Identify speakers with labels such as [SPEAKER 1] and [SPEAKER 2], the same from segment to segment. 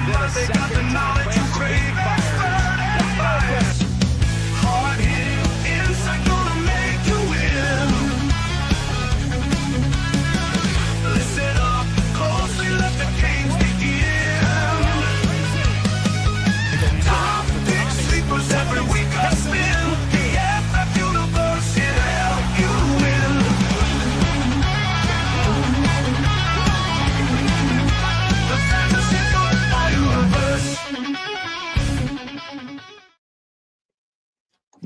[SPEAKER 1] then a second time playing for 85. Hard hitting inside gonna make you win. Listen up closely, let the games begin. Top big sleepers every week I spin. The FF universe here to help you win. The fantasy football universe.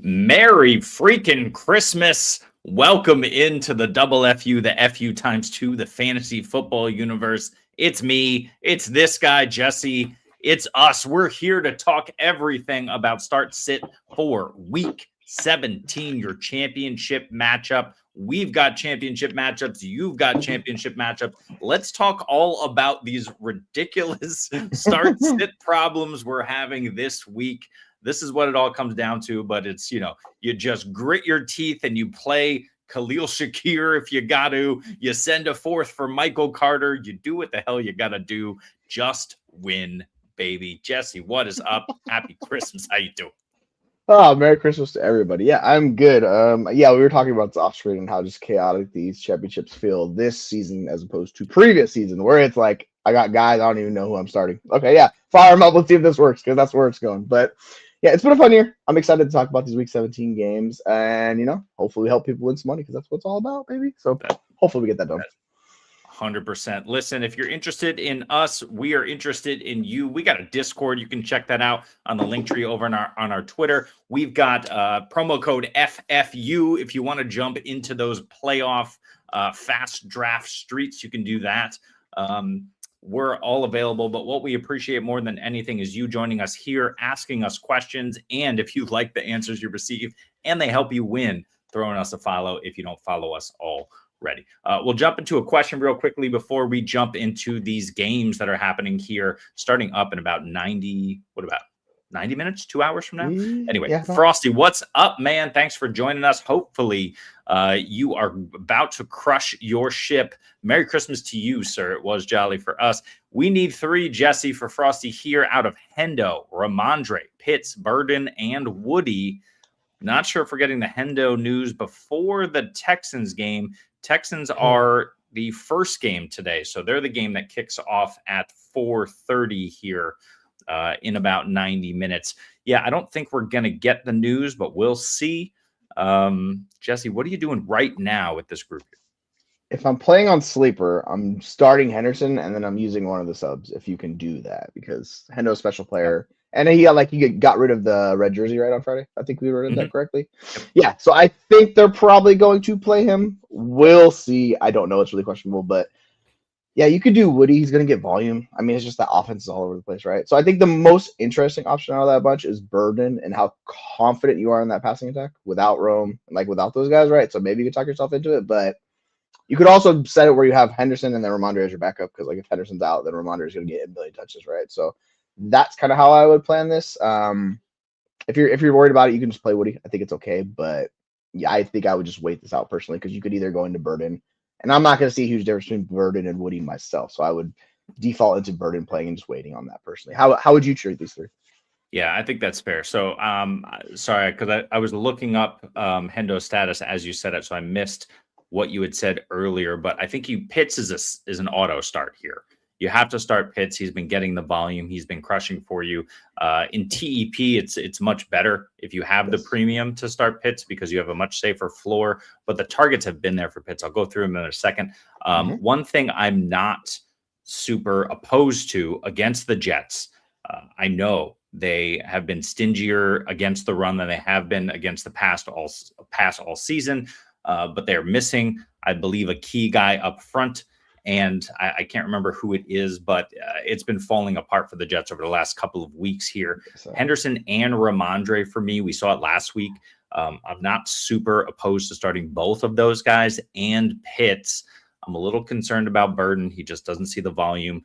[SPEAKER 2] Merry freaking Christmas. Welcome into the double FU, the FU times 2, the fantasy football universe. It's me. It's this guy, Jesse. It's us. We're here to talk everything about start sit for week 17, your championship matchup. We've got championship matchups. You've got championship matchups. Let's talk all about these ridiculous start sit problems we're having this week. This is what it all comes down to, but it's, you just grit your teeth and you play Khalil Shakir if you got to. You send a fourth for Michael Carter. You do what the hell you got to do. Just win, baby. Jesse, what is up? Happy Christmas. How you doing?
[SPEAKER 3] Oh, Merry Christmas to everybody. Yeah, I'm good. We were talking about the off screen and how just chaotic these championships feel this season as opposed to previous season, where it's like, I got guys, I don't even know who I'm starting. Okay, yeah, fire them up. Let's see if this works, because that's where it's going. But yeah, it's been a fun year. I'm excited to talk about these week 17 games and, hopefully we help people win some money, because that's what it's all about, baby. So hopefully we get that done.
[SPEAKER 2] 100%. Listen, if you're interested in us, we are interested in you. We got a Discord. You can check that out on the link tree over on our Twitter. We've got promo code FFU. If you want to jump into those playoff fast draft streets, you can do that. We're all available, but what we appreciate more than anything is you joining us here, asking us questions, and if you like the answers you receive and they help you win, throwing us a follow if you don't follow us already. We'll jump into a question real quickly before we jump into these games that are happening here, starting up in about 90 minutes, 2 hours from now? Anyway, yeah. Frosty, what's up, man? Thanks for joining us. Hopefully you are about to crush your ship. Merry Christmas to you, sir. It was jolly for us. We need 3, Jesse, for Frosty here out of Hendo, Ramondre, Pitts, Burden, and Woody. Not sure if we're getting the Hendo news before the Texans game. Texans are the first game today, so they're the game that kicks off at 4:30 here in about 90 minutes. Yeah, I don't think we're going to get the news, but we'll see. Jesse, what are you doing right now with this group?
[SPEAKER 3] If I'm playing on Sleeper, I'm starting Henderson, and then I'm using one of the subs, if you can do that, because Hendo's special player. And he got rid of the red jersey right on Friday. I think we read that correctly. Yeah, so I think they're probably going to play him. We'll see. I don't know. It's really questionable, but yeah, you could do Woody. He's going to get volume. I mean, it's just that offense is all over the place, right? So I think the most interesting option out of that bunch is Burden and how confident you are in that passing attack without Rome, without those guys, right? So maybe you could talk yourself into it, but you could also set it where you have Henderson and then Ramondre as your backup, because if Henderson's out, then Ramondre is going to get a million touches, right? So that's kind of how I would plan this. If you're worried about it, you can just play Woody. I think it's okay, but yeah, I think I would just wait this out personally, because you could either go into Burden, and I'm not going to see a huge difference between Burden and Woody myself, so I would default into Burden playing and just waiting on that personally. How would you treat these 3?
[SPEAKER 2] Yeah, I think that's fair. So, sorry, because I was looking up Hendo's status as you said it, so I missed what you had said earlier. But I think Pitts is an auto start here. You have to start Pitts. He's been getting the volume. He's been crushing for you. In TEP, it's much better if you have the premium to start Pitts, because you have a much safer floor. But the targets have been there for Pitts. I'll go through them in a second. One thing I'm not super opposed to against the Jets, I know they have been stingier against the run than they have been against the pass all season. But they're missing, I believe, a key guy up front. And I can't remember who it is, but it's been falling apart for the Jets over the last couple of weeks here. Henderson and Ramondre for me, we saw it last week. I'm not super opposed to starting both of those guys and Pitts. I'm a little concerned about Burden. He just doesn't see the volume.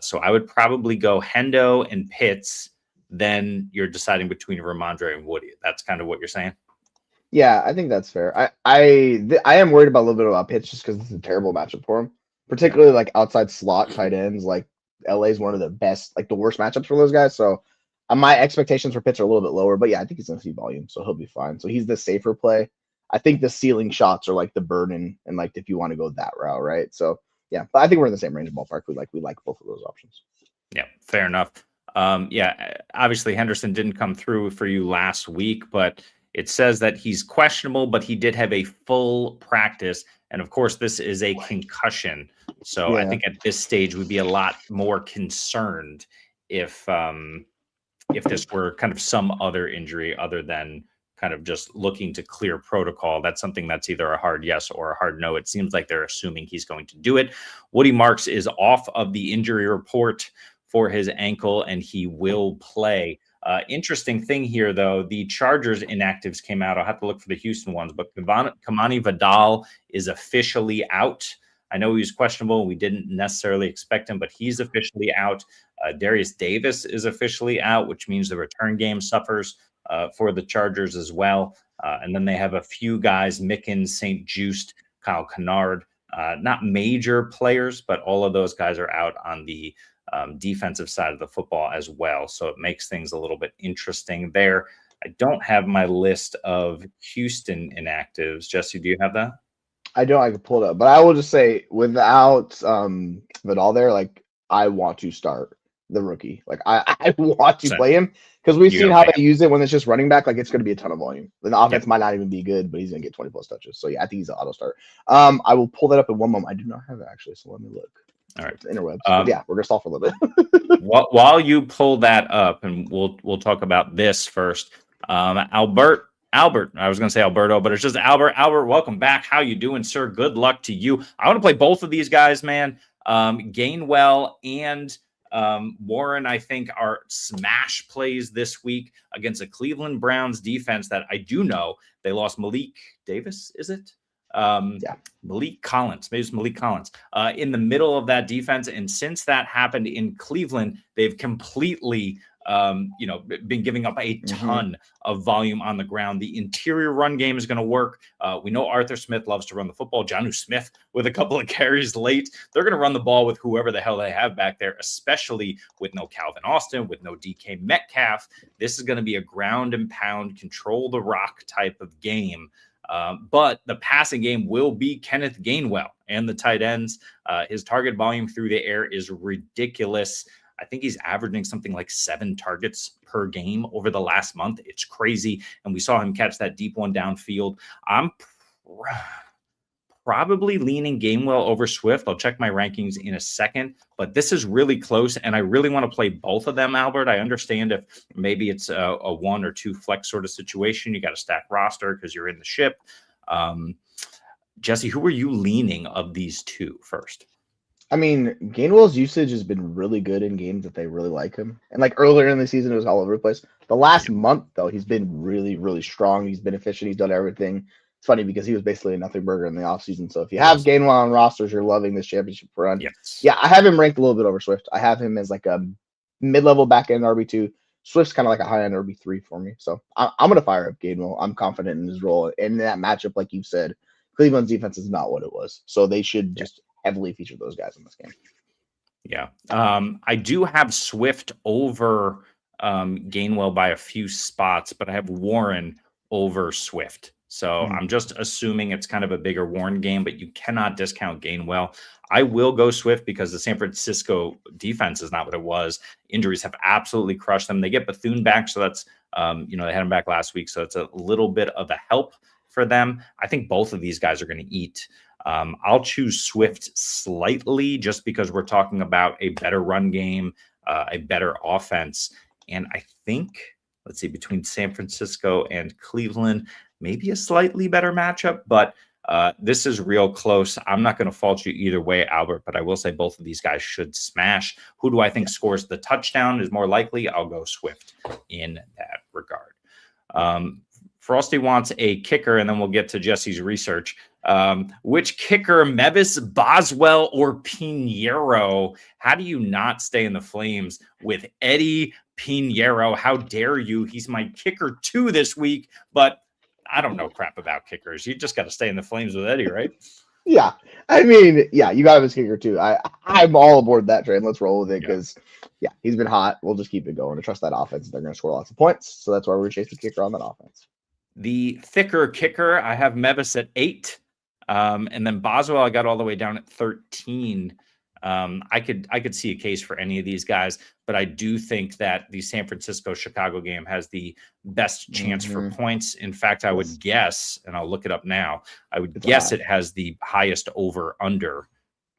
[SPEAKER 2] So I would probably go Hendo and Pitts. Then you're deciding between Ramondre and Woody. That's kind of what you're saying.
[SPEAKER 3] Yeah, I think that's fair. I am worried about a little bit about Pitts, just because it's a terrible matchup for him, particularly outside slot tight ends. LA is one of the best, like the worst matchups for those guys. So my expectations for Pitts are a little bit lower, but yeah, I think he's going to see volume, so he'll be fine. So he's the safer play. I think the ceiling shots are like the burden and like if you want to go that route, right? So yeah, but I think we're in the same range of ballpark. We like both of those options.
[SPEAKER 2] Yeah, fair enough. Yeah, obviously Henderson didn't come through for you last week, but it says that he's questionable, but he did have a full practice. And of course, this is a concussion. So I think at this stage we'd be a lot more concerned if this were kind of some other injury other than kind of just looking to clear protocol. That's something that's either a hard yes or a hard no. It seems like they're assuming he's going to do it. Woody Marks is off of the injury report for his ankle, and he will play. Interesting thing here, though, the Chargers inactives came out. I'll have to look for the Houston ones, but Kamani Vidal is officially out. I know he was questionable. We didn't necessarily expect him, but he's officially out. Darius Davis is officially out, which means the return game suffers for the Chargers as well. And then they have a few guys, Mickens, St. Just, Kyle Kennard, not major players, but all of those guys are out on the defensive side of the football as well. So it makes things a little bit interesting there. I don't have my list of Houston inactives. Jesse, do you have that?
[SPEAKER 3] I don't. I can pull it up, but I will just say without Vidal there, like I want to start the rookie. Like I want to play him because we've seen how they use it when it's just running back. Like it's going to be a ton of volume. The offense might not even be good, but he's going to get 20 plus touches. So yeah, I think he's an auto start. I will pull that up in one moment. I do not have it actually, so let me look.
[SPEAKER 2] All right,
[SPEAKER 3] interwebs. Yeah, we're gonna stall for a little
[SPEAKER 2] bit. While you pull that up, and we'll talk about this first. Albert. I was gonna say Alberto, but it's just Albert. Albert, welcome back. How you doing, sir? Good luck to you. I want to play both of these guys, man. Gainwell and Warren, I think, are smash plays this week against a Cleveland Browns defense that I do know they lost Malik Davis. Is it? Malik Collins, maybe it's Malik Collins, in the middle of that defense. And since that happened in Cleveland, they've completely, been giving up a ton of volume on the ground. The interior run game is going to work. We know Arthur Smith loves to run the football. Jonnu Smith with a couple of carries late. They're going to run the ball with whoever the hell they have back there, especially with no Calvin Austin, with no DK Metcalf. This is going to be a ground and pound, control the rock type of game. But the passing game will be Kenneth Gainwell and the tight ends. His target volume through the air is ridiculous. I think he's averaging something like 7 targets per game over the last month. It's crazy. And we saw him catch that deep one downfield. I'm probably leaning Gainwell over Swift. I'll check my rankings in a second, but this is really close. And I really want to play both of them, Albert. I understand if maybe it's a 1 or 2 flex sort of situation. You got to stack roster because you're in the ship. Jesse, who are you leaning of these two first?
[SPEAKER 3] I mean, Gainwell's usage has been really good in games that they really like him. And like earlier in the season, it was all over the place. The last month, though, he's been really, really strong. He's been efficient. He's done everything. It's funny because he was basically a nothing burger in the offseason. So if you have Gainwell on rosters, you're loving this championship run.
[SPEAKER 2] Yes.
[SPEAKER 3] Yeah, I have him ranked a little bit over Swift. I have him as like a mid-level back-end RB2. Swift's kind of like a high-end RB3 for me. So I'm going to fire up Gainwell. I'm confident in his role. And in that matchup, like you said, Cleveland's defense is not what it was. So they should just heavily feature those guys in this game.
[SPEAKER 2] Yeah. I do have Swift over Gainwell by a few spots, but I have Warren over Swift. So I'm just assuming it's kind of a bigger Warren game, but you cannot discount Gainwell. I will go Swift because the San Francisco defense is not what it was. Injuries have absolutely crushed them. They get Bethune back, so that's, they had him back last week, so it's a little bit of a help for them. I think both of these guys are going to eat. I'll choose Swift slightly just because we're talking about a better run game, a better offense. And I think, let's see, between San Francisco and Cleveland, maybe a slightly better matchup, but this is real close. I'm not going to fault you either way, Albert, but I will say both of these guys should smash. Who do I think scores the touchdown is more likely? I'll go Swift in that regard. Frosty wants a kicker, and then we'll get to Jesse's research. Which kicker, Mevis, Boswell, or Pinheiro? How do you not stay in the flames with Eddie Pinheiro? How dare you? He's my kicker 2 this week, but I don't know crap about kickers. You just got to stay in the flames with Eddie, right?
[SPEAKER 3] Yeah. I mean, yeah, you got him as kicker too. I'm all aboard that train. Let's roll with it
[SPEAKER 2] Yeah.
[SPEAKER 3] because, yeah, he's been hot. We'll just keep it going and trust that offense. They're going to score lots of points. So that's why we're chasing the kicker on that offense.
[SPEAKER 2] The thicker kicker, I have Mevis at 8. And then Boswell, I got all the way down at 13. I could see a case for any of these guys, but I do think that the San Francisco Chicago game has the best chance for points. In fact, I would guess, and I'll look it up now, I would guess it has the highest over under.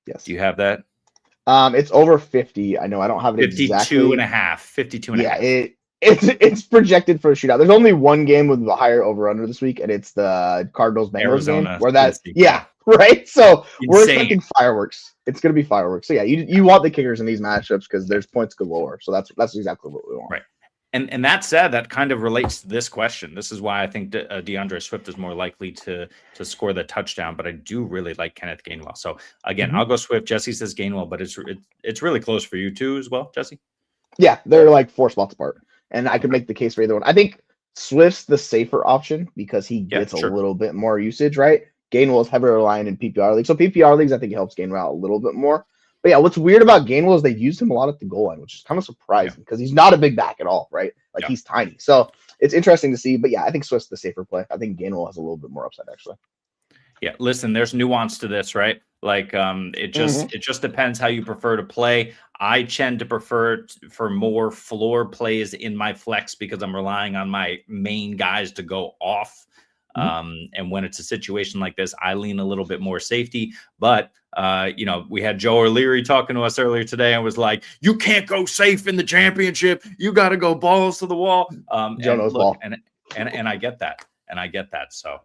[SPEAKER 3] Yes.
[SPEAKER 2] Do you have that?
[SPEAKER 3] It's over 50. I know I don't have it
[SPEAKER 2] 52
[SPEAKER 3] exactly.
[SPEAKER 2] and a half. 52 and a half.
[SPEAKER 3] Yeah, it's projected for a shootout. There's only one game with the higher over under this week, and it's the Cardinals Bengals game where that's right. So we're expecting fireworks. It's gonna be fireworks. So yeah, you want the kickers in these matchups because there's points galore. So that's exactly what we want.
[SPEAKER 2] Right. And that said, that kind of relates to this question. This is why I think DeAndre Swift is more likely to score the touchdown, but I do really like Kenneth Gainwell. So again, I'll go Swift. Jesse says Gainwell, but it's really close for you too as well, Jesse.
[SPEAKER 3] Yeah, they're like 4 spots apart, and I could make the case for either one. I think Swift's the safer option because he gets a little bit more usage, right? Gainwell is heavily reliant in PPR leagues, so PPR leagues I think helps Gainwell out a little bit more. But yeah, what's weird about Gainwell is they've used him a lot at the goal line, which is kind of surprising because he's not a big back at all, right? Like he's tiny. So it's interesting to see. But yeah, I think Swift's the safer play. I think Gainwell has a little bit more upside actually.
[SPEAKER 2] Yeah, listen, there's nuance to this, right? Like it just depends how you prefer to play. I tend to prefer for more floor plays in my flex because I'm relying on my main guys to go off. And when it's a situation like this, I lean a little bit more safety. But we had Joe O'Leary talking to us earlier today and was like, "You can't go safe in the championship. You got to go balls to the wall."
[SPEAKER 3] Joe knows ball.
[SPEAKER 2] And I get that. And I get that. So,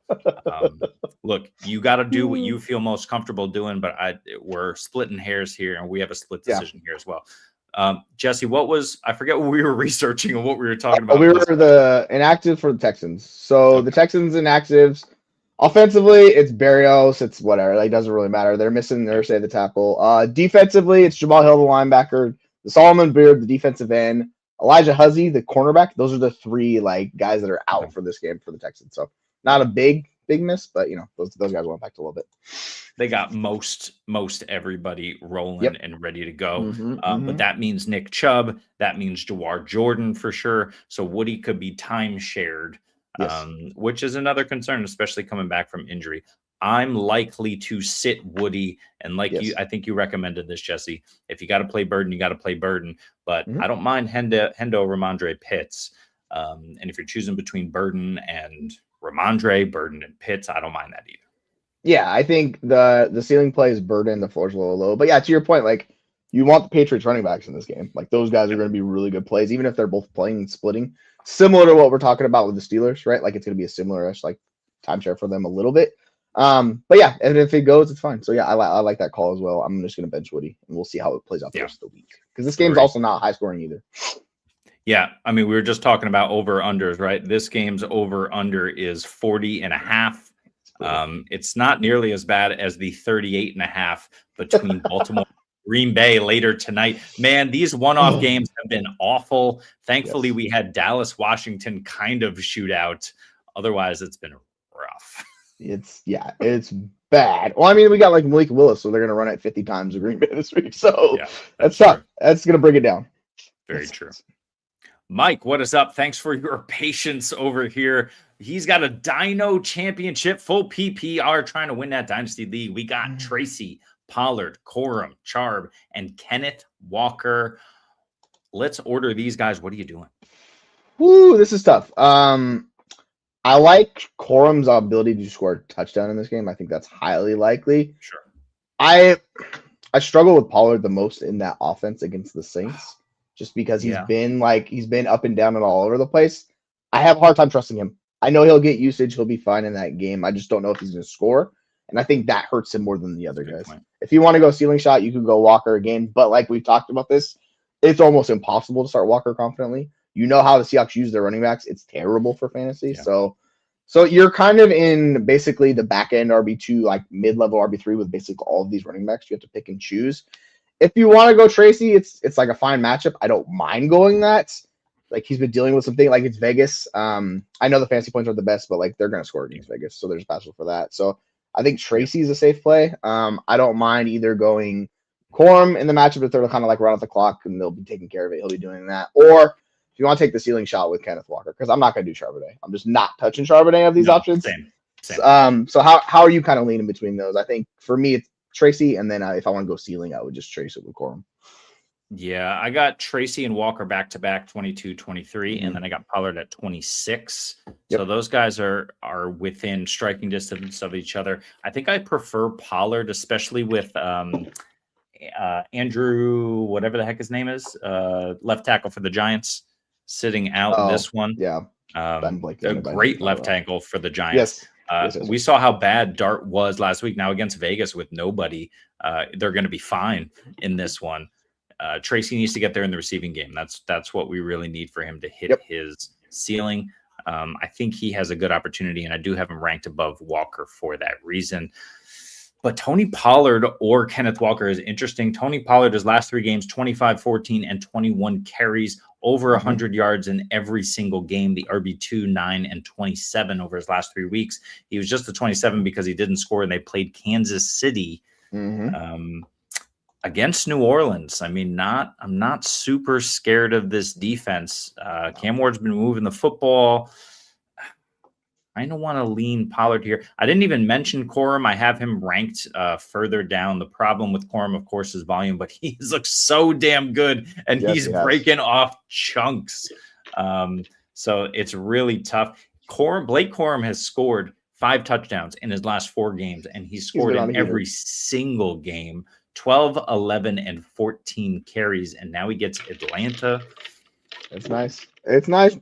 [SPEAKER 2] look, you got to do what you feel most comfortable doing. But we're splitting hairs here, and we have a split decision here as well. Jesse, I forget what we were researching and what we were talking about.
[SPEAKER 3] We were the inactive for the Texans. So the Texans inactives, offensively, it's Berrios. It's whatever. Like, doesn't really matter. They're missing Irsay the tackle. Defensively, it's Jamal Hill, the linebacker, the Solomon Beard, the defensive end, Elijah Huzzy, the cornerback. Those are the 3 guys that are out for this game for the Texans. So not a big miss, but those guys will impact a little bit.
[SPEAKER 2] They got most everybody rolling and ready to go. But that means Nick Chubb. That means Jawar Jordan for sure. So Woody could be time shared, which is another concern, especially coming back from injury. I'm likely to sit Woody, and I think you recommended this, Jesse. If you got to play Burden, you got to play Burden. But I don't mind Hendo Ramondre Pitts. And if you're choosing between Burden and Ramondre, Burden and Pitts, I don't mind that either.
[SPEAKER 3] Yeah, I think the ceiling play is Burden, the floor's a little low. But yeah, to your point, you want the Patriots running backs in this game. Those guys are going to be really good plays, even if they're both playing and splitting. Similar to what we're talking about with the Steelers, right? It's going to be a similar-ish timeshare for them a little bit. But yeah, and if it goes, it's fine. So yeah, I like that call as well. I'm just going to bench Woody, and we'll see how it plays out the rest of the week. Because this game's also not high scoring either.
[SPEAKER 2] Yeah, I mean, we were just talking about over-unders, right? This game's over-under is 40.5. It's not nearly as bad as the 38.5 between Baltimore and Green Bay later tonight. Man, these one-off games have been awful. Thankfully, we had Dallas-Washington kind of shootout. Otherwise, it's been rough.
[SPEAKER 3] It's bad. Well, I mean, we got Malik Willis, so they're going to run it 50 times in Green Bay this week. So that's tough. That's going to bring it down.
[SPEAKER 2] Very true. Mike, what is up? Thanks for your patience over here. He's got a Dino Championship, full PPR, trying to win that Dynasty League. We got Tracy, Pollard, Corum, Charb, and Kenneth Walker. Let's order these guys. What are you doing?
[SPEAKER 3] Woo, this is tough. I like Corum's ability to score a touchdown in this game. I think that's highly likely.
[SPEAKER 2] Sure.
[SPEAKER 3] I struggle with Pollard the most in that offense against the Saints. Just because he's been up and down and all over the place. I have a hard time trusting him. I know he'll get usage. He'll be fine in that game. I just don't know if he's going to score. And I think that hurts him more than the other guys. If you want to go ceiling shot, you can go Walker again. But like we've talked about this, it's almost impossible to start Walker confidently. You know how the Seahawks use their running backs. It's terrible for fantasy. Yeah. So you're kind of in basically the back end RB2, mid-level RB3 with basically all of these running backs. You have to pick and choose. If you want to go Tracy, it's a fine matchup. I don't mind going that. He's been dealing with something it's Vegas. I know the fantasy points are the best, but they're going to score against Vegas, so there's a potential for that. So I think Tracy's a safe play. I don't mind either going Quorum in the matchup if they're kind of like run off the clock and they'll be taking care of it. He'll be doing that. Or if you want to take the ceiling shot with Kenneth Walker, because I'm not going to do Charbonnet. I'm just not touching Charbonnet of these options.
[SPEAKER 2] Same.
[SPEAKER 3] So how are you kind of leaning between those? I think for me it's Tracy, and then if I want to go ceiling, I would just trace it with Quorum.
[SPEAKER 2] Yeah, I got Tracy and Walker back to back 22, 23, and then I got Pollard at 26.
[SPEAKER 3] Yep.
[SPEAKER 2] So those guys are within striking distance of each other. I think I prefer Pollard, especially with Andrew, whatever the heck his name is, left tackle for the Giants, sitting out this one.
[SPEAKER 3] Yeah.
[SPEAKER 2] A great left tackle for the Giants.
[SPEAKER 3] Yes.
[SPEAKER 2] We saw how bad Dart was last week. Now against Vegas with nobody, they're going to be fine in this one. Tracy needs to get there in the receiving game. That's what we really need for him to hit his ceiling. I think he has a good opportunity, and I do have him ranked above Walker for that reason. But Tony Pollard or Kenneth Walker is interesting. Tony Pollard, his last 3 games, 25, 14, and 21 carries, over 100 yards in every single game. The RB2, 9, and 27 over his last 3 weeks. He was just the 27 because he didn't score, and they played Kansas City against New Orleans. I mean, I'm not super scared of this defense. Cam Ward's been moving the football. I don't want to lean Pollard here. I didn't even mention Quorum. I have him ranked further down. The problem with Quorum, of course, is volume, but he looks so damn good, and he's breaking off chunks. So it's really tough. Blake Quorum has scored 5 touchdowns in his last 4 games, and he's scored in every single game. 12, 11, and 14 carries, and now he gets Atlanta.
[SPEAKER 3] It's nice. It's nice.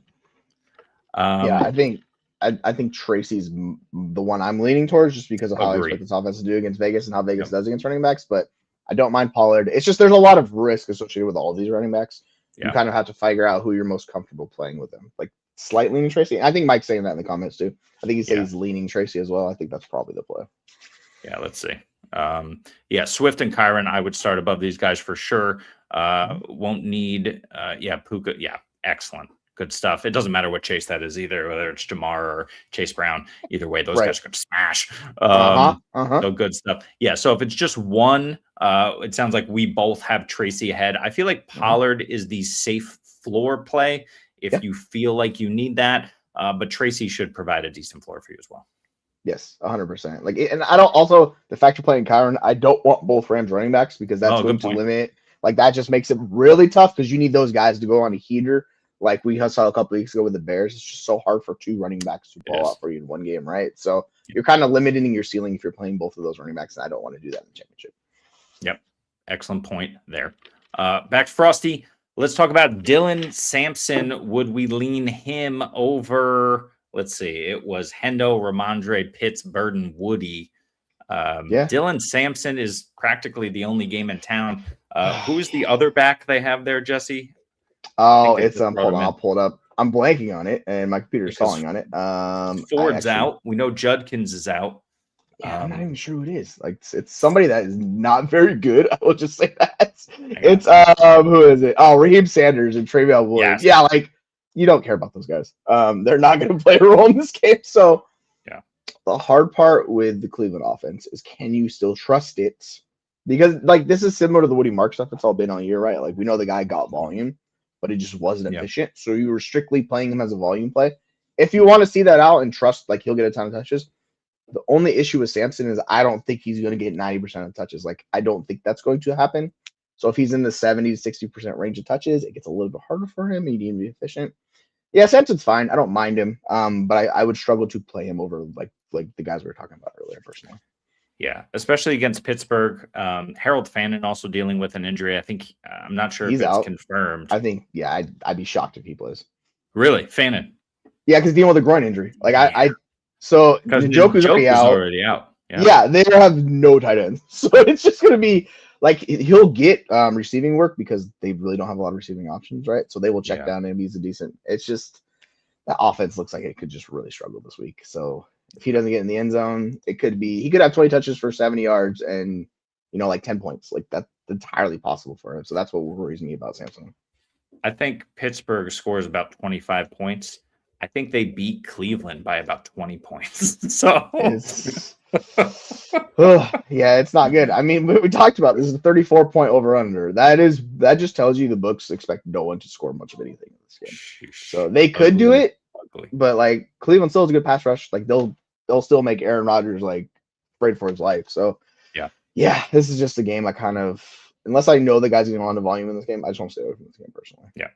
[SPEAKER 3] I think Tracy's the one I'm leaning towards just because of how I expect this offense to do against Vegas and how Vegas does against running backs. But I don't mind Pollard. It's just there's a lot of risk associated with all of these running backs. You kind of have to figure out who you're most comfortable playing with them. Like slight leaning Tracy. I think Mike's saying that in the comments too. I think he said he's leaning Tracy as well. I think that's probably the play.
[SPEAKER 2] Yeah, let's see. Swift and Kyron, I would start above these guys for sure. Won't need Puka. Yeah, excellent. Good stuff. It doesn't matter what Chase that is either, whether it's Jamar or Chase Brown. Either way, those guys are going to smash. So good stuff. Yeah, so if it's just one, it sounds like we both have Tracy ahead. I feel like Pollard is the safe floor play if you feel like you need that. But Tracy should provide a decent floor for you as well.
[SPEAKER 3] Yes, 100%. Like, and I don't also the fact you're playing Kyron, I don't want both Rams running backs because that's going to limit. Like that just makes it really tough because you need those guys to go on a heater. Like we saw a couple weeks ago with the Bears, it's just so hard for 2 running backs to ball out for you in one game, right? So you're kind of limiting your ceiling if you're playing both of those running backs, and I don't want to do that in the championship.
[SPEAKER 2] Yep, excellent point there. Back to Frosty. Let's talk about Dylan Sampson. Would we lean him over? Let's see. It was Hendo, Ramondre, Pitts, Burden, Woody. Dylan Sampson is practically the only game in town. Who's the other back they have there, Jesse?
[SPEAKER 3] Oh, it's hold on, I'll pull it up. I'm blanking on it, and my computer's stalling on it.
[SPEAKER 2] Ford's out. We know Judkins is out.
[SPEAKER 3] Yeah, I'm not even sure who it is. Like it's somebody that is not very good. I will just say that. It's who is it? Oh, Raheem Sanders and Travion Williams. Yeah, like you don't care about those guys. They're not going to play a role in this game. So the hard part with the Cleveland offense is can you still trust it? Because like this is similar to the Woody Mark stuff. It's all been all year, right? Like we know the guy got volume, but it just wasn't efficient. So you were strictly playing him as a volume play. If you want to see that out and trust, like he'll get a ton of touches. The only issue with Sampson is I don't think he's going to get 90% of touches. Like I don't think that's going to happen. So if he's in the 70 to 60% range of touches, it gets a little bit harder for him. He needs to be efficient. Yeah, Sampson's fine. I don't mind him. But I would struggle to play him over like the guys we were talking about earlier personally.
[SPEAKER 2] Yeah, especially against Pittsburgh. Harold Fannin also dealing with an injury. I think I'm not sure
[SPEAKER 3] he's
[SPEAKER 2] if it's
[SPEAKER 3] out.
[SPEAKER 2] Confirmed.
[SPEAKER 3] I think I'd be shocked if he plays.
[SPEAKER 2] Really, Fannin?
[SPEAKER 3] Yeah, because dealing with a groin injury. Like so Njoku's already out. Yeah, they have no tight ends, so it's just gonna be like he'll get receiving work because they really don't have a lot of receiving options, right? So they will check down him. He's a decent. It's just that offense looks like it could just really struggle this week. So if he doesn't get in the end zone, he could have 20 touches for 70 yards and like 10 points. Like that's entirely possible for him. So that's what worries me about Sampson.
[SPEAKER 2] I think Pittsburgh scores about 25 points. I think they beat Cleveland by about 20 points. So
[SPEAKER 3] Yeah, it's not good. I mean, we talked about this is a 34-point over under. That just tells you the books expect no one to score much of anything in this game.
[SPEAKER 2] Sheesh.
[SPEAKER 3] So they could do
[SPEAKER 2] Ugly,
[SPEAKER 3] it,
[SPEAKER 2] ugly.
[SPEAKER 3] but like Cleveland still has a good pass rush. Like they'll still make Aaron Rodgers like afraid for his life. So
[SPEAKER 2] Yeah.
[SPEAKER 3] yeah, this is just a game I kind of, unless I know the guy's going to on the volume in this game, I just want to stay away from this game personally.
[SPEAKER 2] Yeah.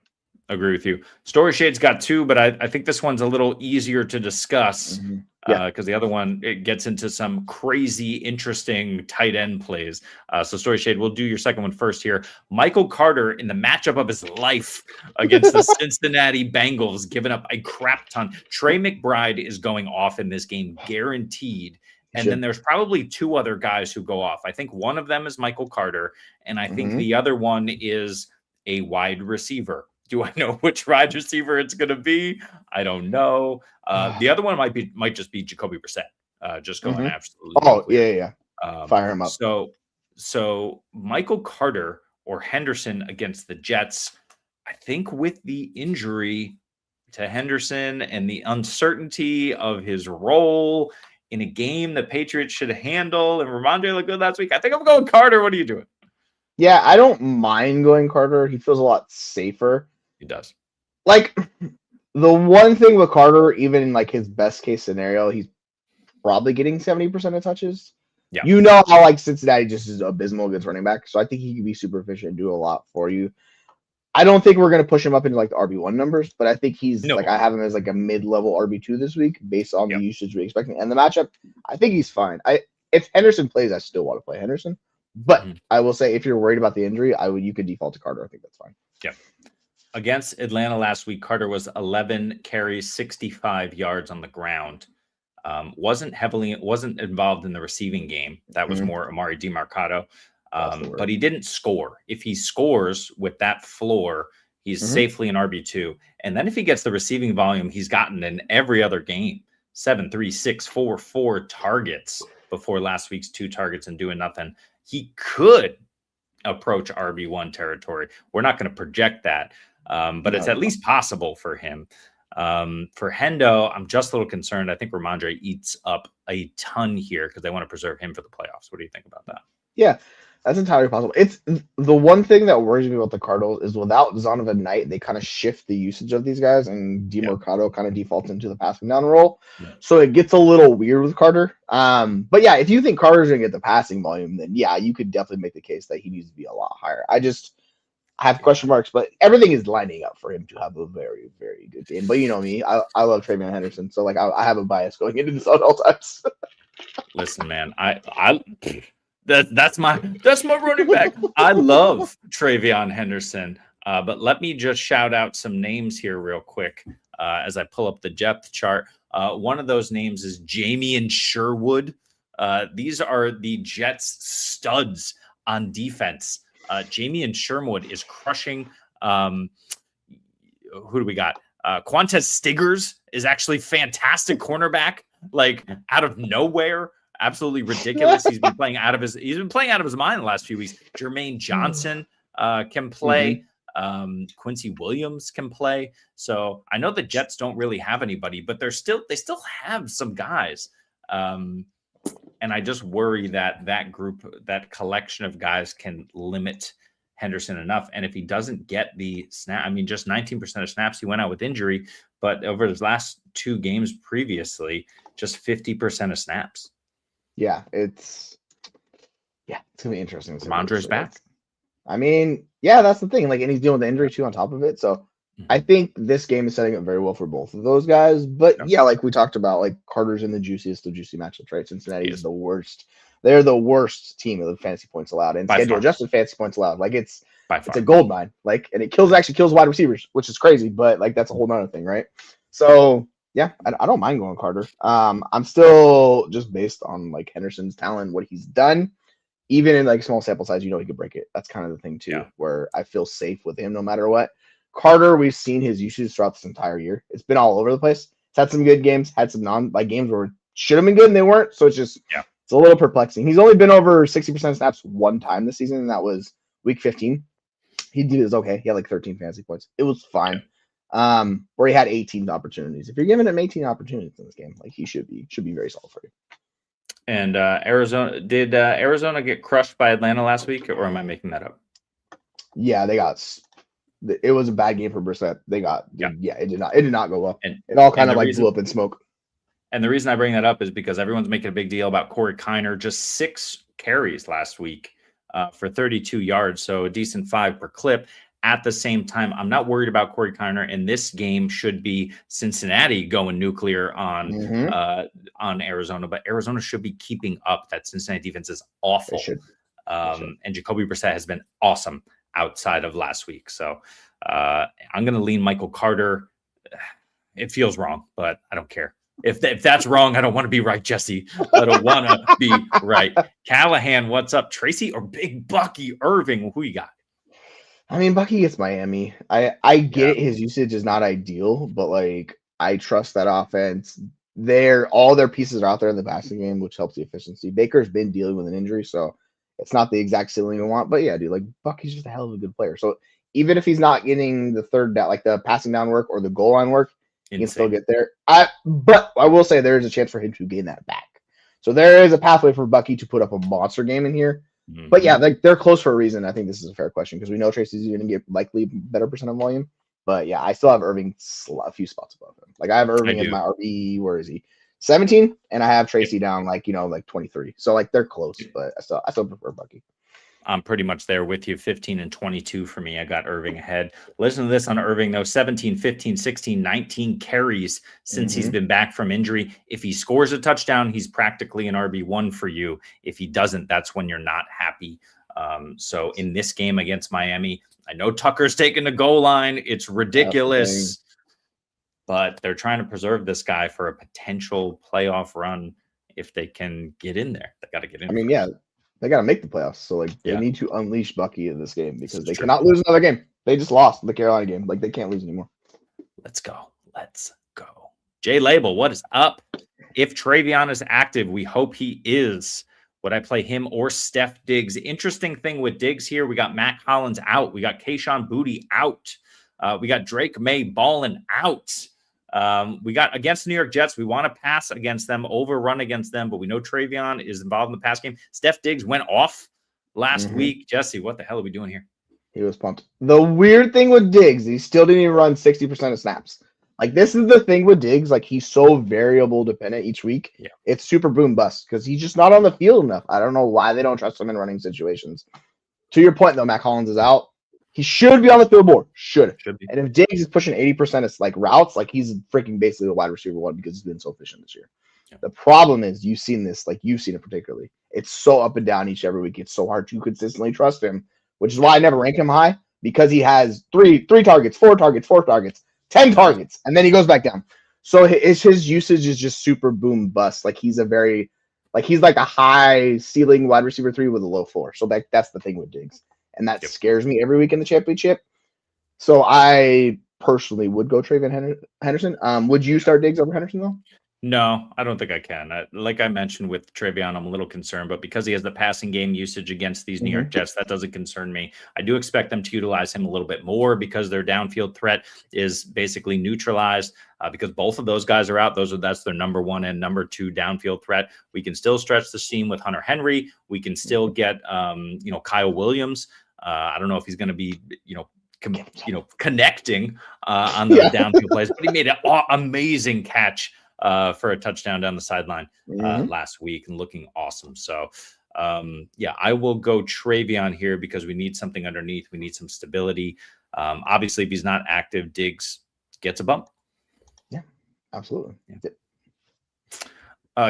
[SPEAKER 2] Agree with you. Story Shade's got two, but I think this one's a little easier to discuss
[SPEAKER 3] Mhm. Yeah.
[SPEAKER 2] because the other one, it gets into some crazy, interesting tight end plays. So Story Shade, we'll do your second one first here. Michael Carter in the matchup of his life against the Cincinnati Bengals, giving up a crap ton. Trey McBride is going off in this game, guaranteed. And then there's probably two other guys who go off. I think one of them is Michael Carter, and I think the other one is a wide receiver. Do I know which wide receiver it's going to be? I don't know. The other one might just be Jacoby Brissett, just going absolutely.
[SPEAKER 3] Oh,
[SPEAKER 2] nuclear.
[SPEAKER 3] yeah. Fire him up.
[SPEAKER 2] So Michael Carter or Henderson against the Jets. I think with the injury to Henderson and the uncertainty of his role in a game the Patriots should handle, and Ramondre looked good last week, I think I'm going Carter. What are you doing?
[SPEAKER 3] Yeah, I don't mind going Carter. He feels a lot safer.
[SPEAKER 2] He does.
[SPEAKER 3] Like the one thing with Carter, even in like his best case scenario, he's probably getting 70% of touches.
[SPEAKER 2] Yeah.
[SPEAKER 3] You know how like Cincinnati just is abysmal against running back. So I think he could be super efficient and do a lot for you. I don't think we're gonna push him up into like the RB1 numbers, but I think he's like I have him as like a mid-level RB2 this week based on the usage we're expecting. And the matchup, I think he's fine. If Henderson plays, I still want to play Henderson. But I will say if you're worried about the injury, you could default to Carter. I think that's fine.
[SPEAKER 2] Yeah. Against Atlanta last week, Carter was 11 carries, 65 yards on the ground. Wasn't involved in the receiving game. That was more Amari DiMarcado. But he didn't score. If he scores with that floor, he's safely an RB2. And then if he gets the receiving volume he's gotten in every other game, 7, 3, 6, 4, 4 targets before last week's 2 targets and doing nothing, he could approach RB1 territory. We're not going to project that, but it's at least possible for him. For Hendo, I'm just a little concerned. I think Ramondre eats up a ton here because they want to preserve him for the playoffs. What do you think about that?
[SPEAKER 3] Yeah, that's entirely possible. It's the one thing that worries me about the Cardinals is without Zonovan Knight, they kind of shift the usage of these guys, and DiMarcado kind of defaults into the passing down role. So it gets a little weird with Carter. But yeah, if you think Carter's gonna get the passing volume, then yeah, you could definitely make the case that he needs to be a lot higher. I have question marks, but everything is lining up for him to have a very, very good game. But you know me, I love Travion Henderson, so like I have a bias going into this at all times.
[SPEAKER 2] Listen, man, that's my running back. I love Travion Henderson. But let me just shout out some names here real quick as I pull up the depth chart. One of those names is Jamie Sherwood. These are the Jets studs on defense. Jamie Sherwood is crushing. Who do we got? Quantez Stiggers is actually fantastic cornerback, like out of nowhere. Absolutely ridiculous. He's been playing out of his mind the last few weeks. Jermaine Johnson can play. Quincy Williams can play. So I know the Jets don't really have anybody, but they still have some guys. And I just worry that that collection of guys can limit Henderson enough. And if he doesn't get the snap, I mean, just 19% of snaps, he went out with injury, but over his last 2 games previously, just 50% of snaps.
[SPEAKER 3] Yeah, it's gonna be interesting.
[SPEAKER 2] Ramondre's back.
[SPEAKER 3] I mean, yeah, that's the thing. Like, and he's dealing with the injury too on top of it. So I think this game is setting up very well for both of those guys. But yeah, like we talked about, like Carter's in the juicy matchups, right? Cincinnati is the worst. They're the worst team of the fantasy points allowed and schedule adjusted fantasy points allowed. Like it's a gold mine. Like, and it actually kills wide receivers, which is crazy. But like that's a whole nother thing, right? So yeah, I don't mind going Carter. I'm still just based on like Henderson's talent, what he's done. Even in like small sample size, he could break it. That's kind of the thing too, where I feel safe with him no matter what. Carter, we've seen his usage throughout this entire year. It's been all over the place. He's had some good games, had some games where should have been good and they weren't. So it's just it's a little perplexing. He's only been over 60% of snaps one time this season, and that was week 15. He did his okay. He had like 13 fantasy points. It was fine. Where he had 18 opportunities. If you're giving him 18 opportunities in this game, like he should be very solid for you.
[SPEAKER 2] And Arizona get crushed by Atlanta last week, or am I making that up?
[SPEAKER 3] Yeah, they got. It was a bad game for Brissett. They got.
[SPEAKER 2] Yeah.
[SPEAKER 3] Yeah, it did not. It did not go well.
[SPEAKER 2] And
[SPEAKER 3] It all kind
[SPEAKER 2] and
[SPEAKER 3] of
[SPEAKER 2] the
[SPEAKER 3] like
[SPEAKER 2] reason
[SPEAKER 3] blew up in smoke.
[SPEAKER 2] and the reason I bring that up is because everyone's making a big deal about Corey Kiner, just 6 carries last week for 32 yards, so a decent 5 per clip. At the same time, I'm not worried about Corey Kiner, and this game should be Cincinnati going nuclear on Arizona, but Arizona should be keeping up. That Cincinnati defense is awful.
[SPEAKER 3] They should.
[SPEAKER 2] And Jacoby Brissett has been awesome outside of last week. So I'm going to lean Michael Carter. It feels wrong, but I don't care. If that's wrong, I don't want to be right, Jesse. I don't want to be right. Callahan, what's up? Tracy or Big Bucky Irving? Who you got?
[SPEAKER 3] I mean, Bucky gets Miami. I get it. His usage is not ideal, but like I trust that offense. All their pieces are out there in the passing game, which helps the efficiency. Baker's been dealing with an injury, so it's not the exact ceiling we want. But yeah, dude, like Bucky's just a hell of a good player. So even if he's not getting the third down, like the passing down work or the goal line work, he can still get there. But I will say there is a chance for him to gain that back. So there is a pathway for Bucky to put up a monster game in here.
[SPEAKER 2] Mm-hmm.
[SPEAKER 3] But yeah, they're close for a reason. I think this is a fair question because we know Tracy's going to get likely better percent of volume. But yeah, I still have Irving a few spots above him. Like I have Irving in my RB. Where is he? 17, and I have Tracy down like 23. So like they're close, but I still prefer Bucky.
[SPEAKER 2] I'm pretty much there with you. 15 and 22 for me. I got Irving ahead. Listen to this on Irving, though. 17, 15, 16, 19 carries since he's been back from injury. If he scores a touchdown, he's practically an RB1 for you. If he doesn't, that's when you're not happy. So in this game against Miami, I know Tucker's taking the goal line. It's ridiculous. But they're trying to preserve this guy for a potential playoff run if they can get in there. They got to get in.
[SPEAKER 3] I mean, yeah. They got to make the playoffs, so like they need to unleash Bucky in this game because they cannot lose another game. They just lost the Carolina game. Like they can't lose anymore.
[SPEAKER 2] Let's go. Jay Label, what is up? If Travion is active, we hope he is. Would I play him or Steph Diggs? Interesting thing with Diggs here, we got Matt Collins out. We got Kayshon Boutte out. We got Drake May balling out. We got against the New York Jets. We want to pass against them, overrun against them, but we know Travion is involved in the pass game. Steph Diggs went off last week. Jesse, what the hell are we doing here?
[SPEAKER 3] He was pumped. The weird thing with Diggs, he still didn't even run 60% of snaps. Like this is the thing with Diggs. Like he's so variable dependent each week. Yeah. It's super boom bust because he's just not on the field enough. I don't know why they don't trust him in running situations. To your point, though, Matt Collins is out. He should be on the field more. Should be. And if Diggs is pushing 80% of like routes, like he's freaking basically the wide receiver one because he's been so efficient this year. Yeah. The problem is you've seen this, like you've seen it particularly. It's so up and down every week. It's so hard to consistently trust him, which is why I never rank him high because he has three targets, 4 targets, 10 targets, and then he goes back down. So his usage is just super boom bust. Like he's like a high ceiling wide receiver 3 with a low floor. So that's the thing with Diggs. And that scares me every week in the championship. So I personally would go Travion Henderson. Would you start Diggs over Henderson, though?
[SPEAKER 2] No, I don't think I can. Like I mentioned with Travion, I'm a little concerned, but because he has the passing game usage against these New York Jets, that doesn't concern me. I do expect them to utilize him a little bit more because their downfield threat is basically neutralized because both of those guys are out. That's their number 1 and number 2 downfield threat. We can still stretch the seam with Hunter Henry. We can still get, Kyle Williams. I don't know if he's going to be, connecting on the downfield plays, but he made an amazing catch for a touchdown down the sideline last week and looking awesome. So, I will go Travion here because we need something underneath. We need some stability. Obviously, if he's not active, Diggs gets a bump.
[SPEAKER 3] Yeah, absolutely.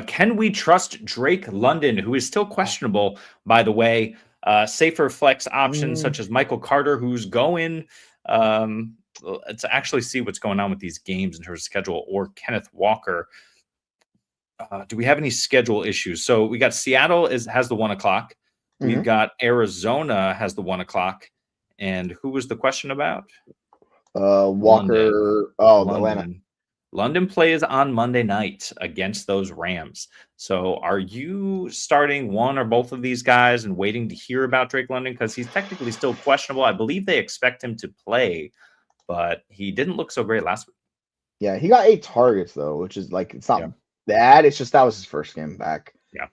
[SPEAKER 2] Can we trust Drake London, who is still questionable, by the way? Safer flex options such as Michael Carter, who's going to actually see what's going on with these games in terms of schedule, or Kenneth Walker. Do we have any schedule issues? So we got Seattle has the 1 o'clock. We've got Arizona has the 1 o'clock. And who was the question about?
[SPEAKER 3] Walker. Atlanta.
[SPEAKER 2] London plays on Monday night against those Rams. So are you starting one or both of these guys and waiting to hear about Drake London? Because he's technically still questionable. I believe they expect him to play, but he didn't look so great last week.
[SPEAKER 3] Yeah, he got 8 targets, though, which is like, it's not bad. It's just that was his first game back.
[SPEAKER 2] Yeah.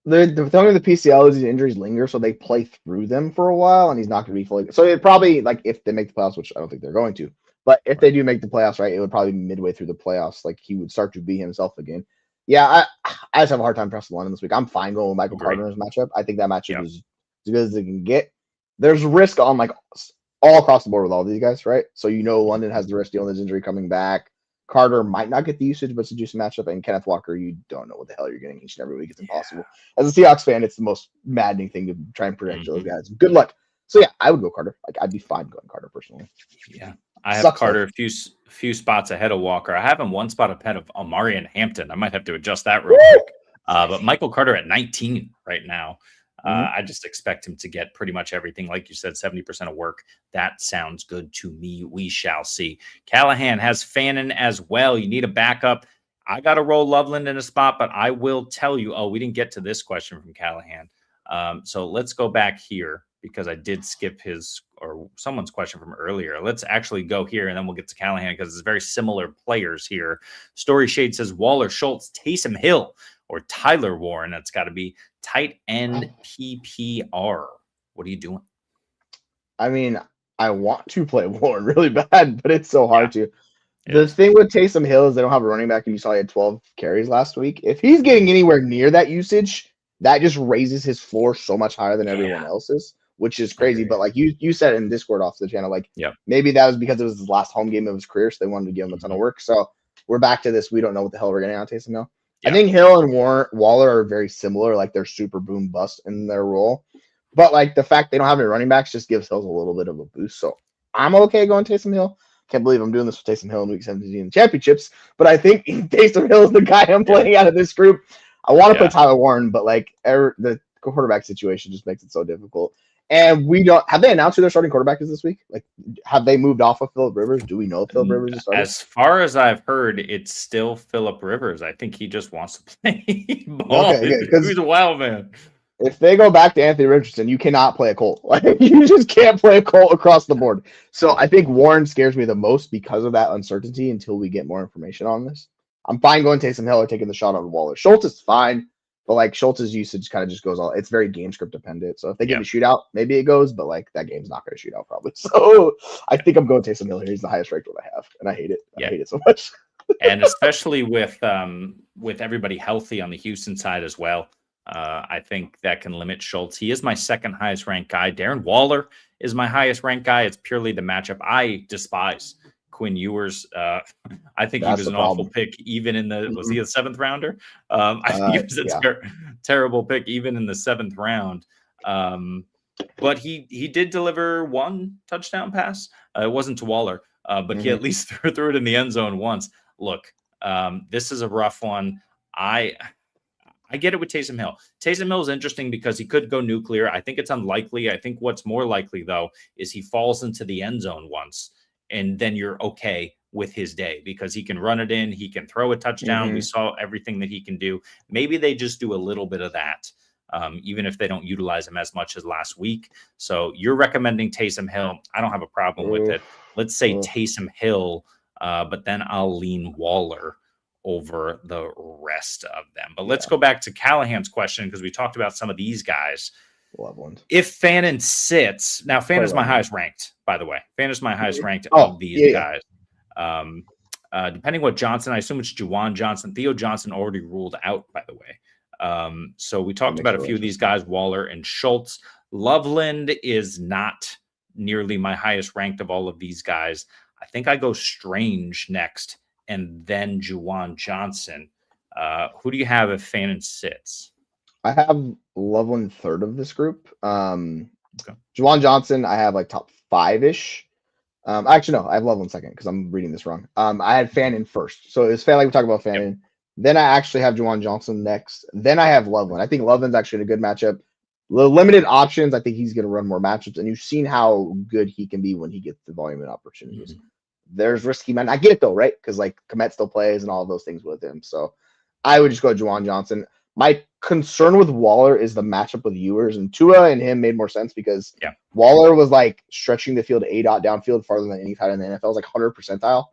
[SPEAKER 3] the thing with the PCL is these injuries linger, so they play through them for a while, and he's not going to be fully. So it probably like if they make the playoffs, which I don't think they're going to, but if they do make the playoffs, right, it would probably be midway through the playoffs, like he would start to be himself again. Yeah, I just have a hard time pressing London this week. I'm fine going with Michael Carter in his matchup. I think that matchup is as good as it can get. There's risk on like all across the board with all these guys, right? So London has the risk dealing with his injury coming back. Carter might not get the usage, but it's a juicy matchup. And Kenneth Walker, you don't know what the hell you're getting each and every week. It's impossible. As a Seahawks fan, it's the most maddening thing to try and predict those guys. Good luck. So yeah, I would go Carter. Like I'd be fine going Carter personally.
[SPEAKER 2] Yeah, I have Carter a few spots ahead of Walker. I have him one spot ahead of Amari and Hampton. I might have to adjust that real quick. But Michael Carter at 19 right now. I just expect him to get pretty much everything. Like you said, 70% of work. That sounds good to me. We shall see. Callahan has Fannin as well. You need a backup. I got to roll Loveland in a spot, but I will tell you. Oh, we didn't get to this question from Callahan. So let's go back here because I did skip his or someone's question from earlier. Let's actually go here and then we'll get to Callahan because it's very similar players here. Story Shade says Waller, Schultz, Taysom Hill, or Tyler Warren. That's got to be tight end PPR. What are you doing?
[SPEAKER 3] I mean, I want to play Warren really bad, but it's so hard to. The thing with Taysom Hill is they don't have a running back, and you saw he had 12 carries last week. If he's getting anywhere near that usage, that just raises his floor so much higher than everyone else's, which is crazy. But like you said in Discord off the channel, like maybe that was because it was his last home game of his career, so they wanted to give him a ton of work. So we're back to this. We don't know what the hell we're getting out of Taysom Hill. I think Hill and Waller are very similar. Like they're super boom bust in their role. But like the fact they don't have any running backs just gives Hills a little bit of a boost. So I'm okay going Taysom Hill. Can't believe I'm doing this with Taysom Hill in week 17 in the championships. But I think Taysom Hill is the guy I'm playing out of this group. I want to play Tyler Warren, but like the quarterback situation just makes it so difficult. And we don't have they announced who their starting quarterback is this week? Like, have they moved off of Phillip Rivers? Do we know if Phillip Rivers is starting?
[SPEAKER 2] As far as I've heard, it's still Phillip Rivers. I think he just wants to play ball. Okay, he's a wild man.
[SPEAKER 3] If they go back to Anthony Richardson, you cannot play a Colt. Like you just can't play a Colt across the board. So I think Warren scares me the most because of that uncertainty until we get more information on this. I'm fine going Taysom Hill or taking the shot on Waller. Schultz is fine. But like Schultz's usage kind of just goes all. It's very game script dependent. So if they give a shootout, maybe it goes. But like that game's not going to shoot out probably. So I think I'm going Taysom Hill here. He's the highest ranked one I have, and I hate it. I hate it so much.
[SPEAKER 2] And especially with everybody healthy on the Houston side as well, I think that can limit Schultz. He is my second highest ranked guy. Darren Waller is my highest ranked guy. It's purely the matchup. I despise Quinn Ewers. I think he was an awful pick, even in the was he a seventh rounder? I think he was a terrible pick, even in the seventh round. But he did deliver one touchdown pass. It wasn't to Waller, but he at least threw it in the end zone once. Look, this is a rough one. I get it with Taysom Hill. Taysom Hill is interesting because he could go nuclear. I think it's unlikely. I think what's more likely, though, is he falls into the end zone once. And then you're okay with his day because he can run it in. He can throw a touchdown. We saw everything that he can do. Maybe they just do a little bit of that, even if they don't utilize him as much as last week. So you're recommending Taysom Hill. I don't have a problem with it. Let's say Taysom Hill, but then I'll lean Waller over the rest of them. But let's go back to Callahan's question because we talked about some of these guys. If Fannin sits, now Fannon's my highest ranked, by the way. Fannon's my highest ranked of these guys. Depending what Johnson, I assume it's Juwan Johnson. Theo Johnson already ruled out, by the way. So we talked about a few of these guys, Waller and Schultz. Loveland is not nearly my highest ranked of all of these guys. I think I go Strange next and then Juwan Johnson. Who do you have if Fannin sits?
[SPEAKER 3] I have Loveland third of this group. Juwan Johnson, I have like top 5-ish. Actually, no, I have Loveland second because I'm reading this wrong. I had Fannin first. So it's like we talked about Fannin. Then I actually have Juwan Johnson next. Then I have Loveland. I think Loveland's actually a good matchup. Limited options. I think he's going to run more matchups. And you've seen how good he can be when he gets the volume and opportunities. There's risky man. I get it though, right? Because like Komet still plays and all of those things with him. So I would just go Juwan Johnson. My concern with Waller is the matchup with Ewers, and Tua and him made more sense because Waller was like stretching the field A-dot downfield farther than any tight end in the NFL. It was like 100 percentile.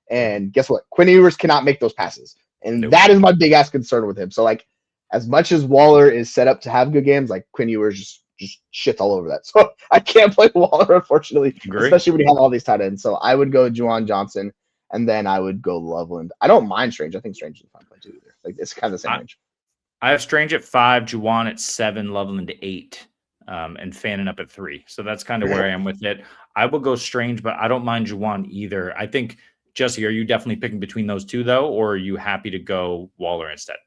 [SPEAKER 3] And guess what? Quinn Ewers cannot make those passes. And that is my big ass concern with him. So like as much as Waller is set up to have good games, like Quinn Ewers just shits all over that. So I can't play Waller, unfortunately,
[SPEAKER 2] Agree.
[SPEAKER 3] especially when you have all these tight ends. So I would go Juwan Johnson, and then I would go Loveland. I don't mind Strange. I think Strange is a fun play too. Either. Like it's kind of the same range.
[SPEAKER 2] I have Strange at 5, Juwan at 7, Loveland at 8, and Fannin up at 3. So that's kind of where I am with it. I will go Strange, but I don't mind Juwan either. I think, Jesse, are you definitely picking between those two, though, or are you happy to go Waller instead?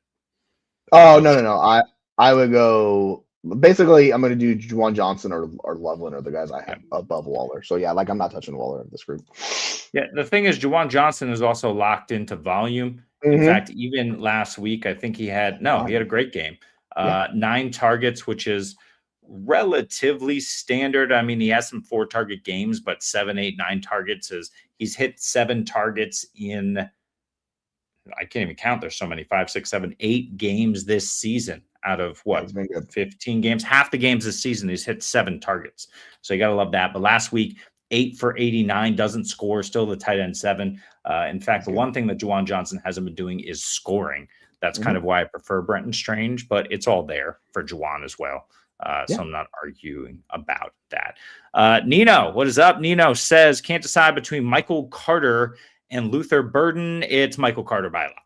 [SPEAKER 3] Oh, no. I would go basically I'm gonna do Juwan Johnson or Loveland are the guys I have above Waller. So yeah, like I'm not touching Waller in this group.
[SPEAKER 2] Yeah, the thing is Juwan Johnson is also locked into volume. In fact, even last week, I think he had a great game. 9 targets, which is relatively standard. I mean, he has some 4-target games, but 7, 8, 9 targets he's hit 7 targets in, I can't even count. There's so many, 5, 6, 7, 8 games this season out of what, 15 games, half the games this season, he's hit 7 targets. So you got to love that. But last week, 8 for 89, doesn't score, still the tight end 7. In fact, the one thing that Juwan Johnson hasn't been doing is scoring. That's kind of why I prefer Brenton Strange, but it's all there for Juwan as well. So I'm not arguing about that. Nino, what is up? Nino says, can't decide between Michael Carter and Luther Burden. It's Michael Carter by a lot.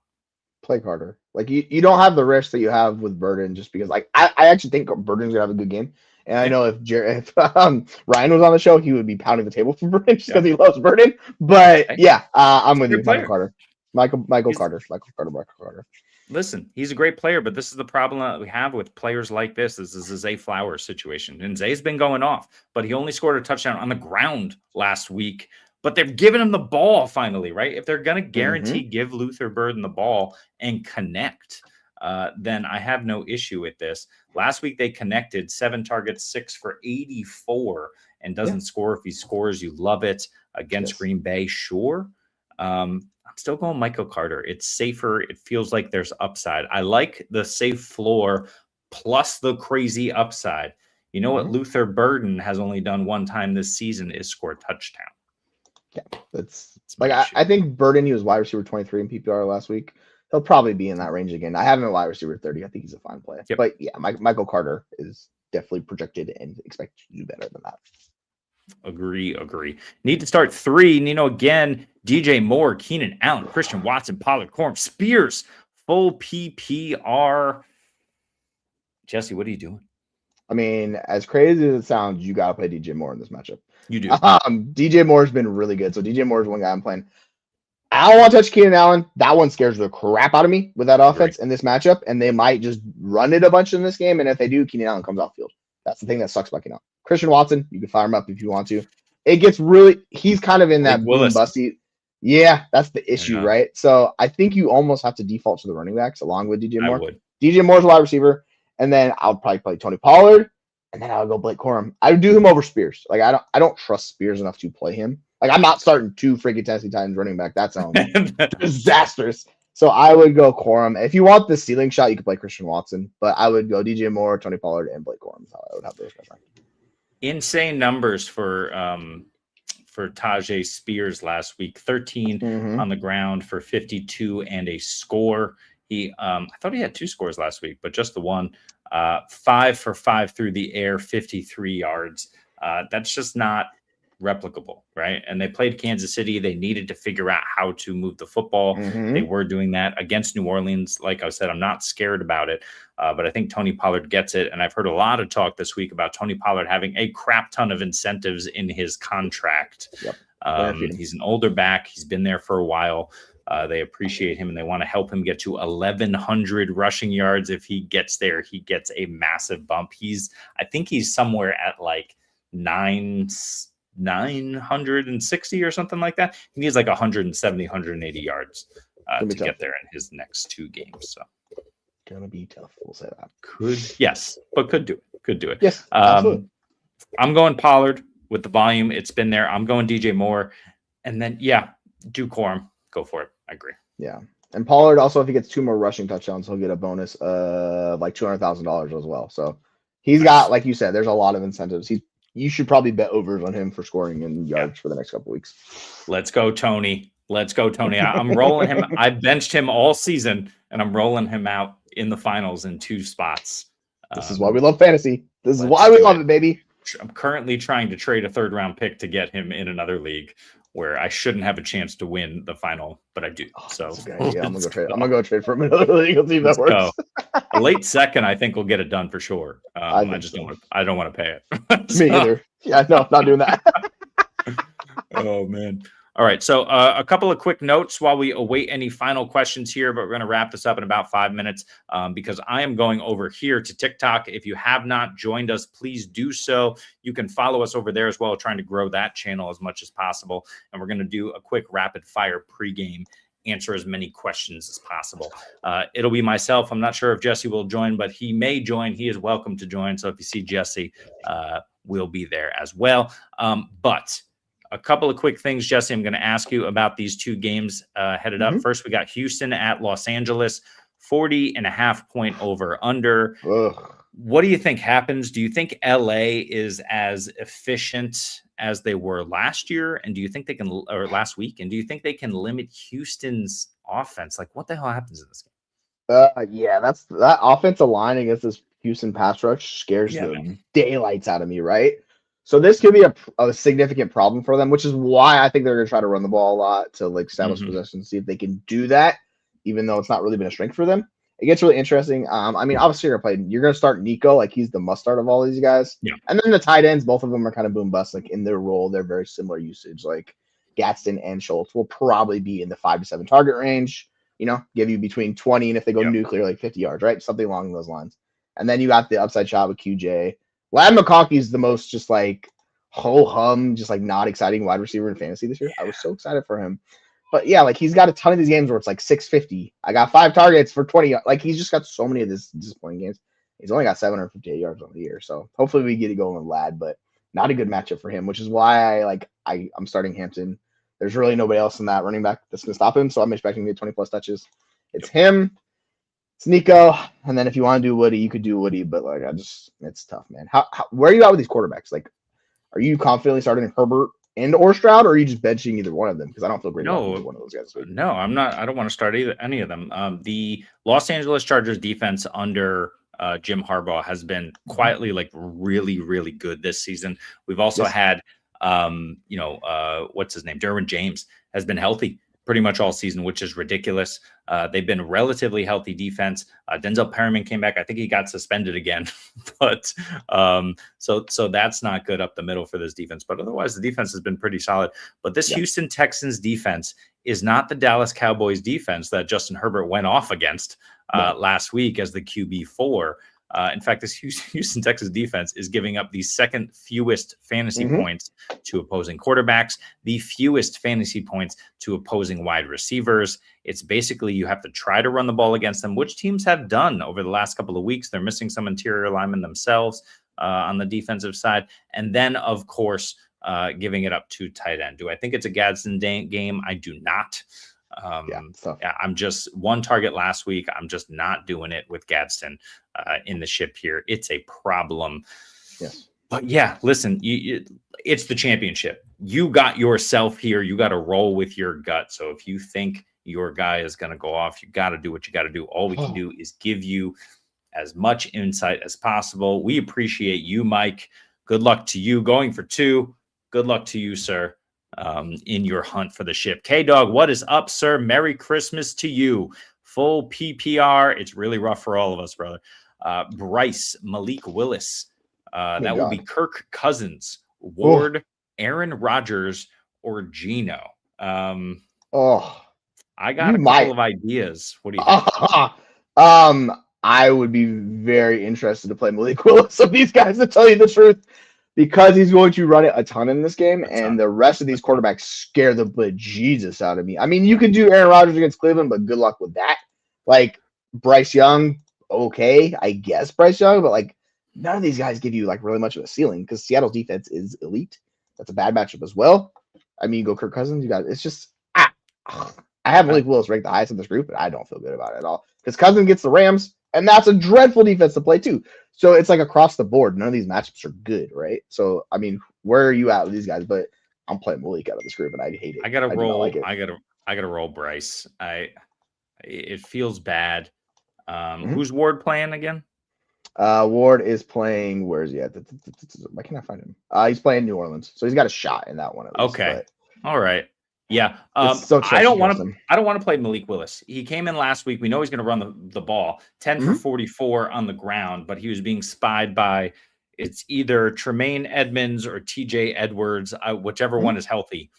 [SPEAKER 3] Play Carter. Like you don't have the risk that you have with Burden just because like I actually think Burden's gonna have a good game. And I know if Ryan was on the show, he would be pounding the table for Burden just because he loves Burden. But I'm with you, Michael Carter. Michael Carter.
[SPEAKER 2] Listen, he's a great player, but this is the problem that we have with players like this. This is a Zay Flowers situation. And Zay's been going off, but he only scored a touchdown on the ground last week. But they're giving him the ball finally, right? If they're going to guarantee give Luther Burden the ball and connect, then I have no issue with this. Last week they connected 7 targets, 6 for 84, and doesn't score. If he scores, you love it. Against Green Bay, sure. I'm still going Michael Carter. It's safer. It feels like there's upside. I like the safe floor plus the crazy upside. You know what Luther Burden has only done one time this season is score a touchdown.
[SPEAKER 3] Yeah, that's like I think Burden, he was wide receiver 23 in PPR last week. He'll probably be in that range again. I have him at wide receiver 30. I think he's a fine play. But yeah, Michael Carter is definitely projected and expected to do better than that.
[SPEAKER 2] Agree. Need to start 3. Nino again, DJ Moore, Keenan Allen, Christian Watson, Pollard, Corum, Spears, full PPR. Jesse, what are you doing?
[SPEAKER 3] I mean, as crazy as it sounds, you got to play DJ Moore in this matchup.
[SPEAKER 2] You do.
[SPEAKER 3] DJ Moore's been really good. So DJ Moore's one guy I'm playing. I don't want to touch Keenan Allen. That one scares the crap out of me with that offense in this matchup, and they might just run it a bunch in this game. And if they do, Keenan Allen comes off field. That's the thing that sucks about Keenan Allen. Christian Watson, you can fire him up if you want to. It gets he's kind of in that boom busty. Yeah, that's the issue, right? So I think you almost have to default to the running backs along with DJ Moore. DJ Moore's a wide receiver, and then I'll probably play Tony Pollard, and then I'll go Blake Corum. I would do him over Spears. Like I don't trust Spears enough to play him. Like I'm not starting 2 freaking Tennessee Titans running back. That sounds disastrous. So I would go Corum. If you want the ceiling shot, you could play Christian Watson, but I would go DJ Moore, Tony Pollard, and Blake Corum. So I would have those guys.
[SPEAKER 2] Insane numbers for Tajay Spears last week. 13 on the ground for 52 and a score. He I thought he had 2 scores last week, but just the one. 5 for 5 through the air, 53 yards. That's just not replicable, right? And they played Kansas City. They needed to figure out how to move the football. They were doing that against New Orleans. Like I said, I'm not scared about it, but I think Tony Pollard gets it. And I've heard a lot of talk this week about Tony Pollard having a crap ton of incentives in his contract. He's an older back. He's been there for a while. They appreciate him and they want to help him get to 1,100 rushing yards. If he gets there, he gets a massive bump. I think he's somewhere at like 960 or something like that. He needs like 170, 180 yards to get there in his next 2 games. So
[SPEAKER 3] gonna be tough. We'll say that.
[SPEAKER 2] Could do it.
[SPEAKER 3] Yes, absolutely.
[SPEAKER 2] I'm going Pollard with the volume. It's been there. I'm going DJ Moore, and then do Corum. Go for it. I agree.
[SPEAKER 3] Yeah. And Pollard also, if he gets 2 more rushing touchdowns, he'll get a bonus of like $200,000 as well. So he's got, like you said, there's a lot of incentives. You should probably bet overs on him for scoring and yards for the next couple of weeks.
[SPEAKER 2] Let's go, Tony. I'm rolling him. I benched him all season, and I'm rolling him out in the finals in 2 spots.
[SPEAKER 3] This is why we love fantasy. This is why we love it, baby.
[SPEAKER 2] I'm currently trying to trade a 3rd round pick to get him in another league where I shouldn't have a chance to win the final, but I do. So
[SPEAKER 3] that's a good idea. I'm gonna go trade for him in another league. Let's see if that
[SPEAKER 2] Let's
[SPEAKER 3] works.
[SPEAKER 2] a late second, I think we'll get it done for sure. I just don't want to pay it.
[SPEAKER 3] Me either. Yeah, no, not doing that.
[SPEAKER 2] Oh man. All right. So a couple of quick notes while we await any final questions here, but we're going to wrap this up in about 5 minutes because I am going over here to TikTok. If you have not joined us, please do so. You can follow us over there as well, trying to grow that channel as much as possible. And we're going to do a quick rapid fire pregame, answer as many questions as possible. It'll be myself. I'm not sure if Jesse will join, but he may join. He is welcome to join. So if you see Jesse, we'll be there as well. But a couple of quick things, Jesse, I'm going to ask you about these 2 games headed up. First, we got Houston at Los Angeles, 40.5 point over under.
[SPEAKER 3] Ugh.
[SPEAKER 2] What do you think happens? Do you think LA is as efficient as they were last year? And do you think they can, or last week? And do you think they can limit Houston's offense? Like, what the hell happens in this game?
[SPEAKER 3] Yeah, that offensive line against this Houston pass rush scares the daylights out of me, right? So this could be a significant problem for them, which is why I think they're going to try to run the ball a lot to like establish possession, see if they can do that, even though it's not really been a strength for them. It gets really interesting. I mean, obviously you're going to start Nico, like he's the must start of all these guys.
[SPEAKER 2] Yeah.
[SPEAKER 3] And then the tight ends, both of them are kind of boom bust, like in their role, they're very similar usage. Like Gadsden and Schultz will probably be in the 5 to 7 target range, give you between 20 and if they go nuclear, like 50 yards, right? Something along those lines. And then you got the upside shot with QJ. Lad McConkey is the most just like ho-hum, just like not exciting wide receiver in fantasy this year. I was so excited for him. But yeah, like he's got a ton of these games where it's like 650. I got 5 targets for 20. Like he's just got so many of these disappointing games. He's only got 758 yards on the year. So hopefully we get it going with Lad, but not a good matchup for him, which is why I'm starting Hampton. There's really nobody else in that running back that's going to stop him. So I'm expecting to get 20 plus touches. It's him. It's Nico, and then if you want to do Woody, you could do Woody, but like it's tough, man. How where are you at with these quarterbacks? Like, are you confidently starting Herbert and or Stroud, or are you just benching either one of them? Because I don't feel great about either one of those guys.
[SPEAKER 2] No, I'm not. I don't want to start any of them. The Los Angeles Chargers defense under Jim Harbaugh has been quietly like really, really good this season. We've also had what's his name? Derwin James has been healthy pretty much all season, which is ridiculous. They've been relatively healthy defense. Denzel Perryman came back. I think he got suspended again, but so that's not good up the middle for this defense. But otherwise, the defense has been pretty solid. But this Houston Texans defense is not the Dallas Cowboys defense that Justin Herbert went off against last week as the QB4. In fact, this Houston Texas defense is giving up the 2nd fewest fantasy points to opposing quarterbacks, the fewest fantasy points to opposing wide receivers. It's basically you have to try to run the ball against them, which teams have done over the last couple of weeks. They're missing some interior linemen themselves on the defensive side. And then, of course, giving it up to tight end. Do I think it's a Gadsden game? I do not. I'm just 1 target last week. I'm just not doing it with Gadsden in the ship here. It's a problem.
[SPEAKER 3] Yes.
[SPEAKER 2] But yeah, listen, it's the championship. You got yourself here. You got to roll with your gut. So if you think your guy is going to go off, you got to do what you got to do. All we can do is give you as much insight as possible. We appreciate you, Mike. Good luck to you going for 2. Good luck to you, sir. In your hunt for the ship. K-Dog, what is up, sir? Merry Christmas to you. Full PPR. It's really rough for all of us, brother. Bryce, Malik Willis. That will be Kirk Cousins, Ward, Aaron Rodgers, or Geno. I got a couple of ideas. What do you think?
[SPEAKER 3] I would be very interested to play Malik Willis of these guys, to tell you the truth. Because he's going to run it a ton in this game, and the rest of these quarterbacks scare the bejesus out of me. I mean, you could do Aaron Rodgers against Cleveland, but good luck with that. Like, Bryce Young, okay, I guess Bryce Young, but like, none of these guys give you like really much of a ceiling because Seattle's defense is elite. That's a bad matchup as well. I mean, you go Kirk Cousins, it's just, I have Malik Willis ranked the highest in this group, but I don't feel good about it at all because Cousins gets the Rams, and that's a dreadful defense to play too. So it's like across the board. None of these matchups are good, right? So, I mean, where are you at with these guys? But I'm playing Malik out of this group, and I hate it.
[SPEAKER 2] I gotta roll. I gotta roll Bryce. It feels bad. Who's Ward playing again?
[SPEAKER 3] Ward is playing. Where is he at? Why can't I find him? He's playing New Orleans, so he's got a shot in that one at least.
[SPEAKER 2] Okay.
[SPEAKER 3] But
[SPEAKER 2] All right. Yeah.
[SPEAKER 3] it's so
[SPEAKER 2] I don't want to.
[SPEAKER 3] him.
[SPEAKER 2] I don't want to play Malik Willis. He came in last week. We know he's going to run the ball. 10 for 44 on the ground, but he was being spied by. It's either Tremaine Edmonds or TJ Edwards, whichever one is healthy.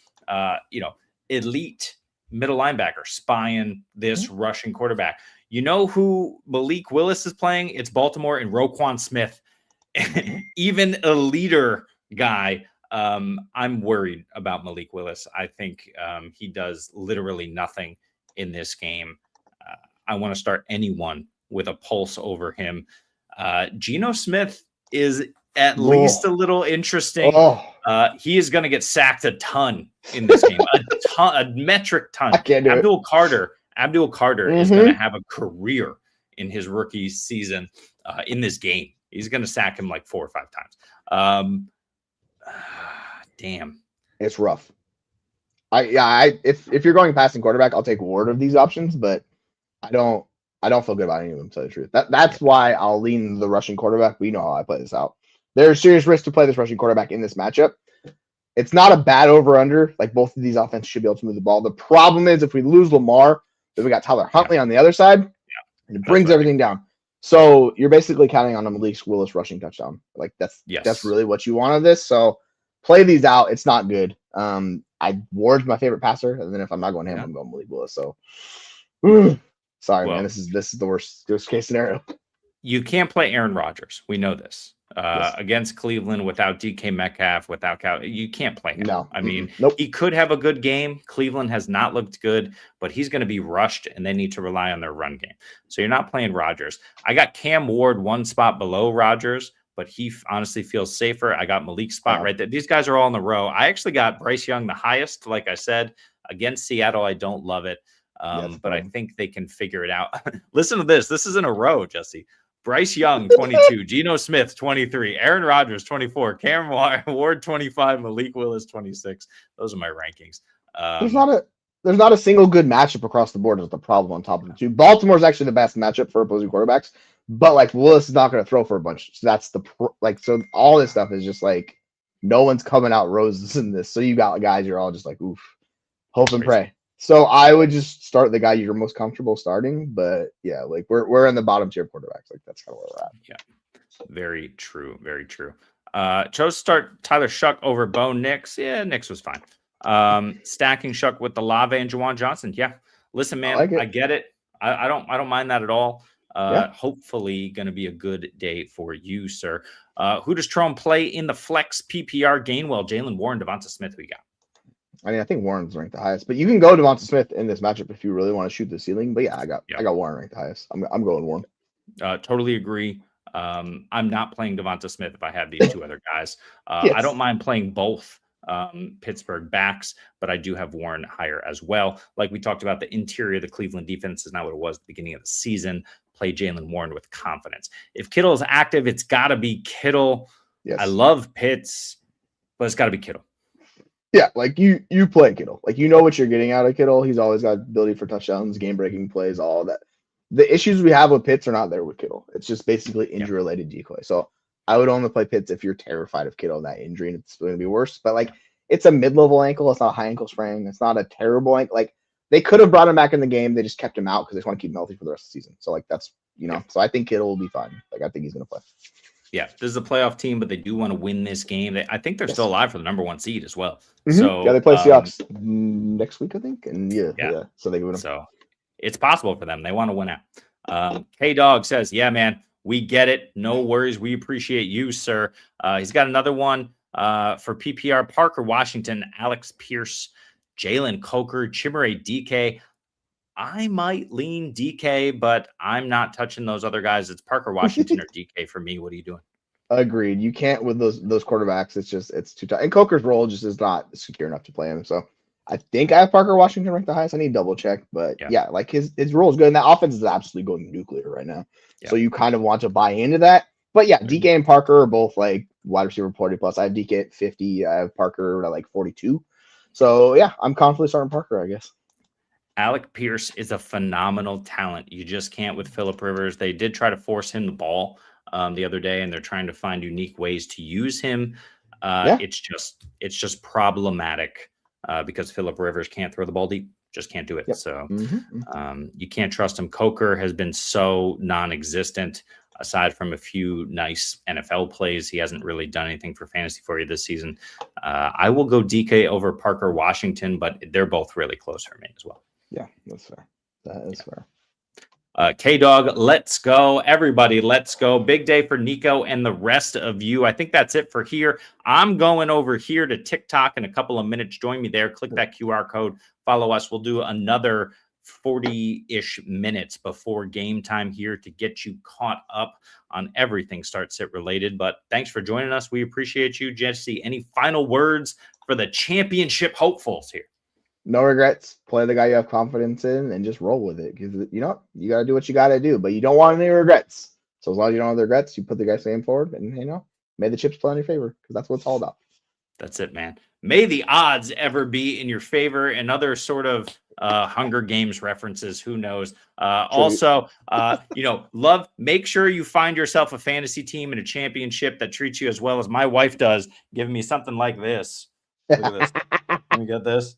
[SPEAKER 2] Elite middle linebacker spying this rushing quarterback. You know who Malik Willis is playing? It's Baltimore and Roquan Smith. Even a leader guy. I'm worried about Malik Willis. I think he does literally nothing in this game. I want to start anyone with a pulse over him. Geno Smith is at least a little interesting. He is going to get sacked a ton in this game, a metric ton. Abdul Carter is going to have a career in his rookie season in this game. He's going to sack him like 4 or 5 times. Damn,
[SPEAKER 3] it's rough. If you're going passing quarterback, I'll take Ward of these options, but I don't feel good about any of them, to tell you the truth. That's why I'll lean the rushing quarterback. We know how I play this out. There's serious risk to play this rushing quarterback in this matchup. It's not a bad over-under. Like, both of these offenses should be able to move the ball. The problem is if we lose Lamar, then we got Tyler Huntley on the other side, and it brings everything down. So you're basically counting on a Malik Willis rushing touchdown. Like, that's really what you want of this. So play these out. It's not good. Ward's my favorite passer, and then if I'm not going him, I'm going Malik Willis. So sorry, man. This is the worst case scenario.
[SPEAKER 2] You can't play Aaron Rodgers. We know this. Against Cleveland without DK Metcalf, without Cal, you can't play him.
[SPEAKER 3] No.
[SPEAKER 2] I mean, he could have a good game. Cleveland has not looked good, but he's going to be rushed, and they need to rely on their run game. So you're not playing Rodgers. I got Cam Ward one spot below Rodgers, but he honestly feels safer. I got Malik's spot right there. These guys are all in the row. I actually got Bryce Young the highest. Like I said, against Seattle, I don't love it, but I think they can figure it out. Listen to this. This is in a row, Jesse. Bryce Young, 22. Geno Smith, 23. Aaron Rodgers, 24. Cam Ward, 25. Malik Willis, 26. Those are my rankings.
[SPEAKER 3] There's not a single good matchup across the board is the problem on top of the two. Baltimore's actually the best matchup for opposing quarterbacks, but like Willis is not going to throw for a bunch. So that's so all this stuff is just like no one's coming out roses in this. So you got guys you're all just like, oof, hope and pray. So I would just start the guy you're most comfortable starting. But yeah, like we're in the bottom tier quarterbacks. Like that's kind of where we're at.
[SPEAKER 2] Yeah, very true. Very true. Chose to start Tyler Shuck over Bo Nix. Yeah, Nix was fine. Stacking Shuck with the Lave and Juwan Johnson. Yeah, listen, man, I get it. I don't mind that at all. Hopefully going to be a good day for you, sir. Who does Trone play in the flex PPR Gainwell, Jalen Warren, Devonta Smith? Who you got?
[SPEAKER 3] I mean, I think Warren's ranked the highest, but you can go Devonta Smith in this matchup if you really want to shoot the ceiling. But yeah, I got Warren ranked the highest. I'm going Warren.
[SPEAKER 2] Totally agree. I'm not playing Devonta Smith if I have these two other guys. I don't mind playing both Pittsburgh backs, but I do have Warren higher as well. Like we talked about, the interior of the Cleveland defense is not what it was at the beginning of the season. Play Jalen Warren with confidence. If Kittle is active, it's got to be Kittle. Yes. I love Pitts, but it's got to be Kittle.
[SPEAKER 3] Yeah, like you play Kittle. Like you know what you're getting out of Kittle. He's always got ability for touchdowns, game-breaking plays, all of that. The issues we have with Pitts are not there with Kittle. It's just basically injury-related decoy. So I would only play Pitts if you're terrified of Kittle and that injury, and it's going to be worse. But like it's a mid-level ankle. It's not a high ankle sprain. It's not a terrible ankle. Like they could have brought him back in the game. They just kept him out because they just want to keep him healthy for the rest of the season. So like that's So I think Kittle will be fine. Like I think he's going to play.
[SPEAKER 2] Yeah, this is a playoff team, but they do want to win this game. I think they're still alive for the number 1 seed as well.
[SPEAKER 3] Mm-hmm.
[SPEAKER 2] So
[SPEAKER 3] they play Seahawks next week, I think. And so they can win them.
[SPEAKER 2] So it's possible for them. They want to win out. K-Dog says, yeah, man, we get it. No worries. We appreciate you, sir. He's got another one for PPR. Parker Washington, Alex Pierce, Jalen Coker, Chimere DK. I might lean DK, but I'm not touching those other guys. It's Parker Washington or DK for me. What are you doing?
[SPEAKER 3] Agreed. You can't with those quarterbacks. It's too tough. And Coker's role just is not secure enough to play him. So I think I have Parker Washington ranked the highest. I need to double check, but yeah, like his role is good. And that offense is absolutely going nuclear right now. Yeah. So you kind of want to buy into that. But yeah, DK and Parker are both like wide receiver 40 plus. I have DK at 50. I have Parker at like 42. So yeah, I'm confidently starting Parker, I guess.
[SPEAKER 2] Alec Pierce is a phenomenal talent. You just can't with Phillip Rivers. They did try to force him the ball the other day, and they're trying to find unique ways to use him.
[SPEAKER 3] Yeah.
[SPEAKER 2] It's just problematic because Phillip Rivers can't throw the ball deep. Just can't do it.
[SPEAKER 3] Yep.
[SPEAKER 2] So
[SPEAKER 3] Mm-hmm.
[SPEAKER 2] you can't trust him. Coker has been so non-existent. Aside from a few nice NFL plays, he hasn't really done anything for fantasy for you this season. I will go DK over Parker Washington, but they're both really close for me as well.
[SPEAKER 3] Yeah, that's fair. That is fair.
[SPEAKER 2] K-Dog, let's go. Everybody, let's go. Big day for Nico and the rest of you. I think that's it for here. I'm going over here to TikTok in a couple of minutes. Join me there. Click that QR code. Follow us. We'll do another 40-ish minutes before game time here to get you caught up on everything Start Sit related. But thanks for joining us. We appreciate you. Jesse, any final words for the championship hopefuls here?
[SPEAKER 3] No regrets. Play the guy you have confidence in and just roll with it. Because you know you got to do what you got to do, but you don't want any regrets. So as long as you don't have the regrets, you put the guy's name forward, and may the chips play in your favor, because that's what it's all about. That's
[SPEAKER 2] it, man. May the odds ever be in your favor, and other sort of Hunger Games references. Who knows? Also, make sure you find yourself a fantasy team in a championship that treats you as well as my wife does, giving me something like this. Look at this. Let me get this.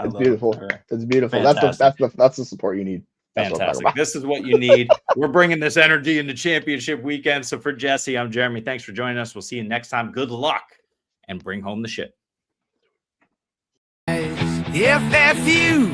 [SPEAKER 3] It's beautiful.
[SPEAKER 2] Right.
[SPEAKER 3] It's beautiful.
[SPEAKER 2] Fantastic.
[SPEAKER 3] That's the support you need.
[SPEAKER 2] Fantastic. This is what you need. We're bringing this energy into championship weekend. So for Jesse, I'm Jeremy. Thanks for joining us. We'll see you next time. Good luck and bring home the shit.
[SPEAKER 1] If that's you,